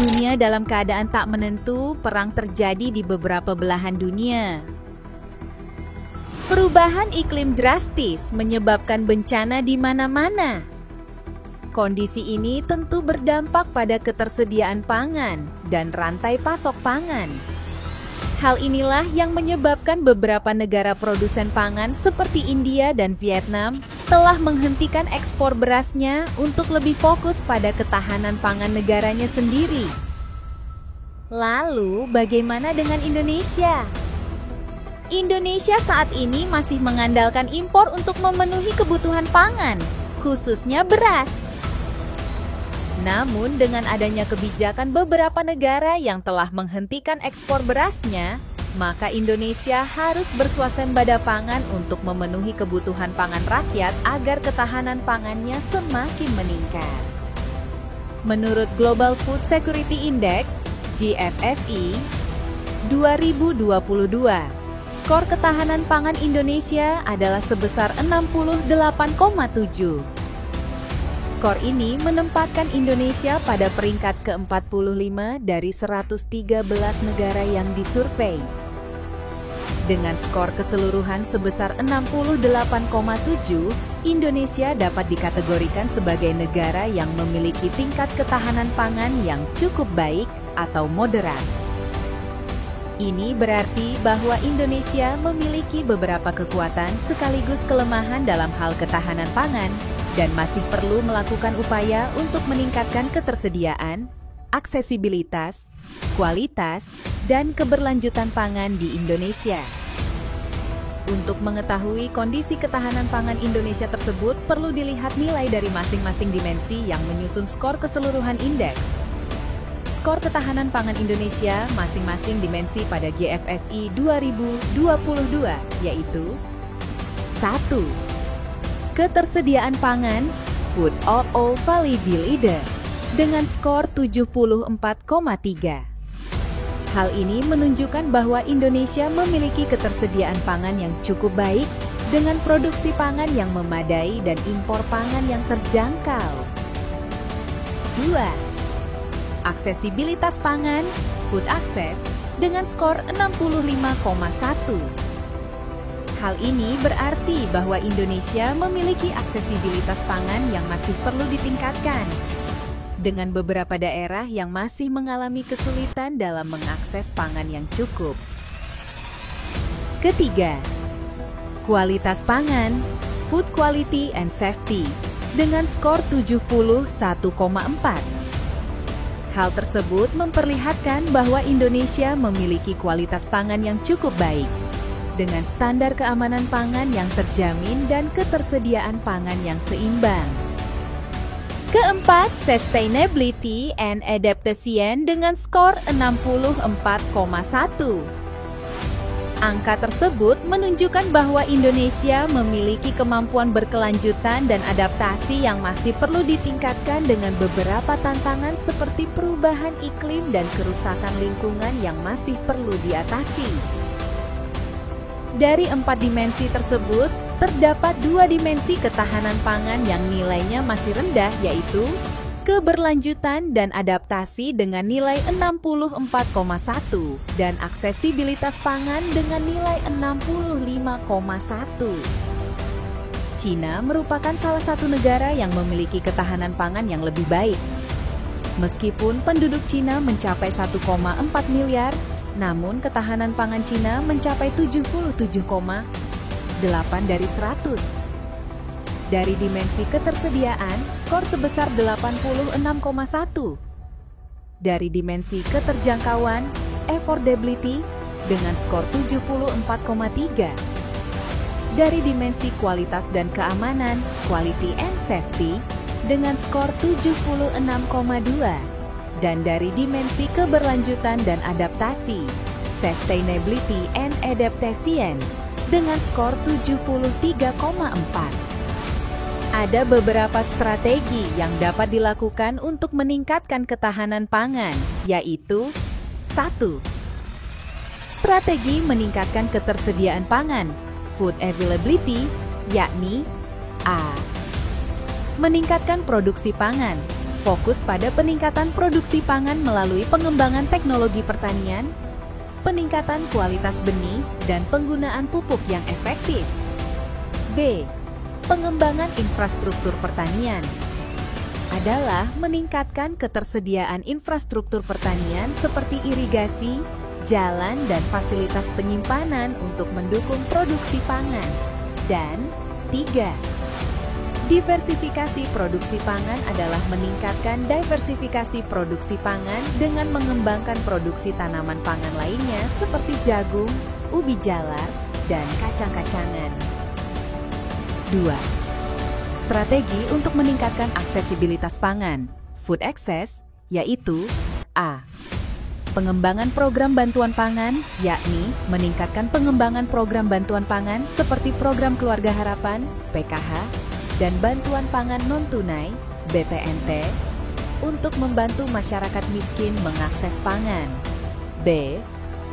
Dunia dalam keadaan tak menentu, perang terjadi di beberapa belahan dunia. Perubahan iklim drastis menyebabkan bencana di mana-mana. Kondisi ini tentu berdampak pada ketersediaan pangan dan rantai pasok pangan. Hal inilah yang menyebabkan beberapa negara produsen pangan seperti India dan Vietnam telah menghentikan ekspor berasnya untuk lebih fokus pada ketahanan pangan negaranya sendiri. Lalu, bagaimana dengan Indonesia? Indonesia saat ini masih mengandalkan impor untuk memenuhi kebutuhan pangan, khususnya beras. Namun, dengan adanya kebijakan beberapa negara yang telah menghentikan ekspor berasnya, maka Indonesia harus bersuasembada pangan untuk memenuhi kebutuhan pangan rakyat agar ketahanan pangannya semakin meningkat. Menurut Global Food Security Index, GFSI, 2022, skor ketahanan pangan Indonesia adalah sebesar 68,7. Skor ini menempatkan Indonesia pada peringkat ke-45 dari 113 negara yang disurvei. Dengan skor keseluruhan sebesar 68,7, Indonesia dapat dikategorikan sebagai negara yang memiliki tingkat ketahanan pangan yang cukup baik atau moderat. Ini berarti bahwa Indonesia memiliki beberapa kekuatan sekaligus kelemahan dalam hal ketahanan pangan, dan masih perlu melakukan upaya untuk meningkatkan ketersediaan, aksesibilitas, kualitas, dan keberlanjutan pangan di Indonesia. Untuk mengetahui kondisi ketahanan pangan Indonesia tersebut, perlu dilihat nilai dari masing-masing dimensi yang menyusun skor keseluruhan indeks. Skor ketahanan pangan Indonesia masing-masing dimensi pada GFSI 2022, yaitu 1. Ketersediaan pangan, Food Availability, dengan skor 74,3. Hal ini menunjukkan bahwa Indonesia memiliki ketersediaan pangan yang cukup baik dengan produksi pangan yang memadai dan impor pangan yang terjangkau. 2. Aksesibilitas pangan, Food Access, dengan skor 65,1. Hal ini berarti bahwa Indonesia memiliki aksesibilitas pangan yang masih perlu ditingkatkan, dengan beberapa daerah yang masih mengalami kesulitan dalam mengakses pangan yang cukup. Ketiga, kualitas pangan, Food Quality and Safety, dengan skor 71,4. Hal tersebut memperlihatkan bahwa Indonesia memiliki kualitas pangan yang cukup baik, dengan standar keamanan pangan yang terjamin dan ketersediaan pangan yang seimbang. Keempat, Sustainability and Adaptation dengan skor 64,1. Angka tersebut menunjukkan bahwa Indonesia memiliki kemampuan berkelanjutan dan adaptasi yang masih perlu ditingkatkan dengan beberapa tantangan seperti perubahan iklim dan kerusakan lingkungan yang masih perlu diatasi. Dari 4 dimensi tersebut, terdapat 2 dimensi ketahanan pangan yang nilainya masih rendah, yaitu keberlanjutan dan adaptasi dengan nilai 64,1 dan aksesibilitas pangan dengan nilai 65,1. Cina merupakan salah satu negara yang memiliki ketahanan pangan yang lebih baik. Meskipun penduduk Cina mencapai 1,4 miliar, namun ketahanan pangan Cina mencapai 77,8 dari 100. Dari dimensi ketersediaan, skor sebesar 86,1. Dari dimensi keterjangkauan, affordability, dengan skor 74,3. Dari dimensi kualitas dan keamanan, quality and safety, dengan skor 76,2. Dan dari dimensi keberlanjutan dan adaptasi, sustainability and adaptation, dengan skor 73,4. Ada beberapa strategi yang dapat dilakukan untuk meningkatkan ketahanan pangan, yaitu 1. Strategi meningkatkan ketersediaan pangan, food availability, yakni A. Meningkatkan produksi pangan, fokus pada peningkatan produksi pangan melalui pengembangan teknologi pertanian, peningkatan kualitas benih, dan penggunaan pupuk yang efektif. B. Pengembangan infrastruktur pertanian adalah meningkatkan ketersediaan infrastruktur pertanian seperti irigasi, jalan, dan fasilitas penyimpanan untuk mendukung produksi pangan. Dan 3. Diversifikasi produksi pangan adalah meningkatkan diversifikasi produksi pangan dengan mengembangkan produksi tanaman pangan lainnya seperti jagung, ubi jalar, dan kacang-kacangan. 2. Strategi untuk meningkatkan aksesibilitas pangan, food access, yaitu A. Pengembangan program bantuan pangan, yakni meningkatkan pengembangan program bantuan pangan seperti program Keluarga Harapan, PKH, dan bantuan pangan non-tunai, BPNT, untuk membantu masyarakat miskin mengakses pangan. B.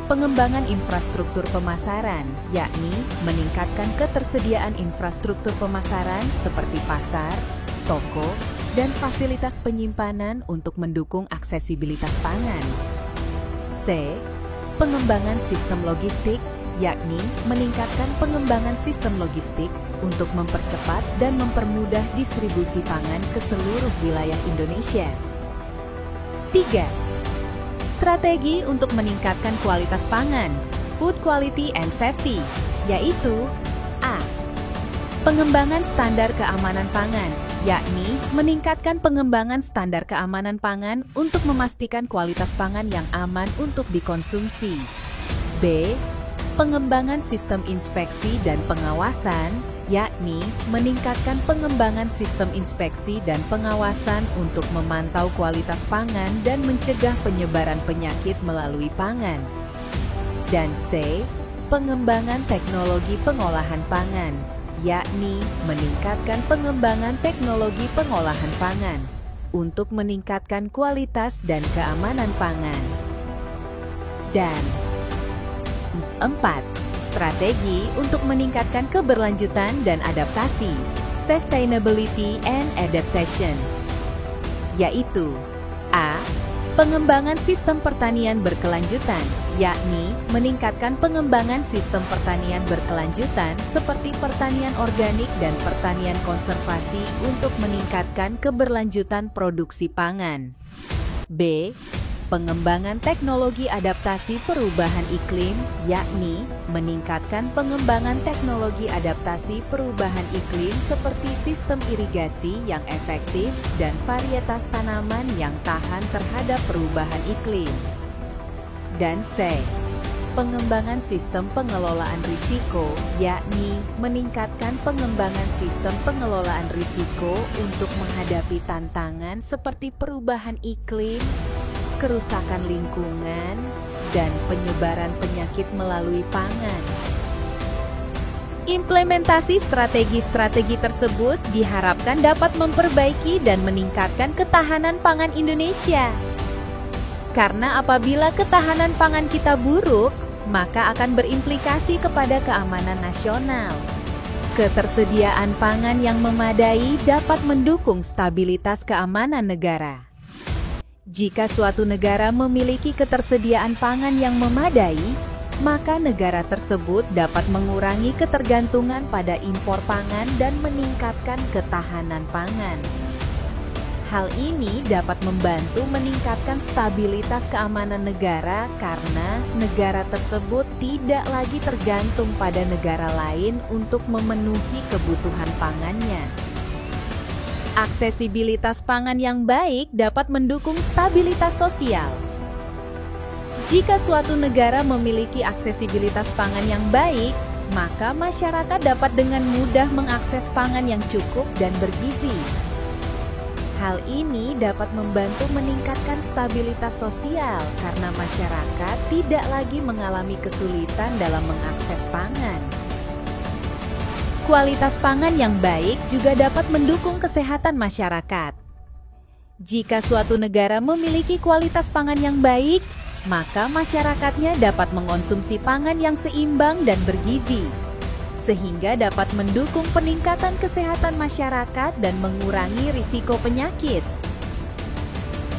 Pengembangan infrastruktur pemasaran, yakni meningkatkan ketersediaan infrastruktur pemasaran seperti pasar, toko, dan fasilitas penyimpanan untuk mendukung aksesibilitas pangan. C. Pengembangan sistem logistik, yakni meningkatkan pengembangan sistem logistik untuk mempercepat dan mempermudah distribusi pangan ke seluruh wilayah Indonesia. 3. Strategi untuk meningkatkan kualitas pangan, food quality and safety, yaitu A. Pengembangan standar keamanan pangan, yakni meningkatkan pengembangan standar keamanan pangan untuk memastikan kualitas pangan yang aman untuk dikonsumsi. B. Pengembangan sistem inspeksi dan pengawasan, yakni meningkatkan pengembangan sistem inspeksi dan pengawasan untuk memantau kualitas pangan dan mencegah penyebaran penyakit melalui pangan. Dan C. Pengembangan teknologi pengolahan pangan, yakni meningkatkan pengembangan teknologi pengolahan pangan untuk meningkatkan kualitas dan keamanan pangan. Dan 4. Strategi untuk meningkatkan keberlanjutan dan adaptasi, sustainability and adaptation, yaitu A. Pengembangan sistem pertanian berkelanjutan, yakni meningkatkan pengembangan sistem pertanian berkelanjutan seperti pertanian organik dan pertanian konservasi untuk meningkatkan keberlanjutan produksi pangan. B. Pengembangan teknologi adaptasi perubahan iklim, yakni meningkatkan pengembangan teknologi adaptasi perubahan iklim seperti sistem irigasi yang efektif dan varietas tanaman yang tahan terhadap perubahan iklim. Dan C. Pengembangan sistem pengelolaan risiko, yakni meningkatkan pengembangan sistem pengelolaan risiko untuk menghadapi tantangan seperti perubahan iklim, kerusakan lingkungan, dan penyebaran penyakit melalui pangan. Implementasi strategi-strategi tersebut diharapkan dapat memperbaiki dan meningkatkan ketahanan pangan Indonesia. Karena apabila ketahanan pangan kita buruk, maka akan berimplikasi kepada keamanan nasional. Ketersediaan pangan yang memadai dapat mendukung stabilitas keamanan negara. Jika suatu negara memiliki ketersediaan pangan yang memadai, maka negara tersebut dapat mengurangi ketergantungan pada impor pangan dan meningkatkan ketahanan pangan. Hal ini dapat membantu meningkatkan stabilitas keamanan negara karena negara tersebut tidak lagi tergantung pada negara lain untuk memenuhi kebutuhan pangannya. Aksesibilitas pangan yang baik dapat mendukung stabilitas sosial. Jika suatu negara memiliki aksesibilitas pangan yang baik, maka masyarakat dapat dengan mudah mengakses pangan yang cukup dan bergizi. Hal ini dapat membantu meningkatkan stabilitas sosial karena masyarakat tidak lagi mengalami kesulitan dalam mengakses pangan. Kualitas pangan yang baik juga dapat mendukung kesehatan masyarakat. Jika suatu negara memiliki kualitas pangan yang baik, maka masyarakatnya dapat mengonsumsi pangan yang seimbang dan bergizi, sehingga dapat mendukung peningkatan kesehatan masyarakat dan mengurangi risiko penyakit.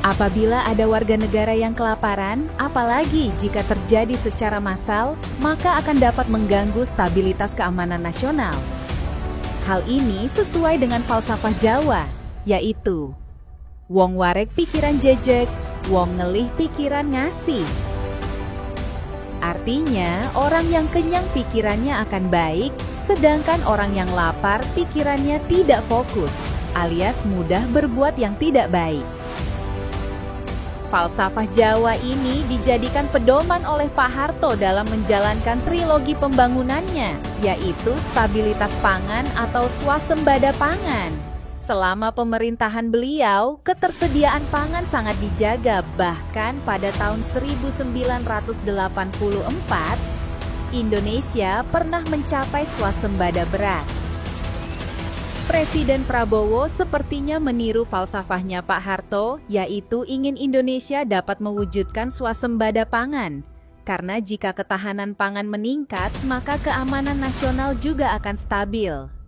Apabila ada warga negara yang kelaparan, apalagi jika terjadi secara massal, maka akan dapat mengganggu stabilitas keamanan nasional. Hal ini sesuai dengan falsafah Jawa, yaitu wong warek pikiran jejeg, wong ngelih pikiran ngasih. Artinya, orang yang kenyang pikirannya akan baik, sedangkan orang yang lapar pikirannya tidak fokus, alias mudah berbuat yang tidak baik. Falsafah Jawa ini dijadikan pedoman oleh Pak Harto dalam menjalankan trilogi pembangunannya, yaitu stabilitas pangan atau swasembada pangan. Selama pemerintahan beliau, ketersediaan pangan sangat dijaga, bahkan pada tahun 1984, Indonesia pernah mencapai swasembada beras. Presiden Prabowo sepertinya meniru falsafahnya Pak Harto, yaitu ingin Indonesia dapat mewujudkan swasembada pangan. Karena jika ketahanan pangan meningkat, maka keamanan nasional juga akan stabil.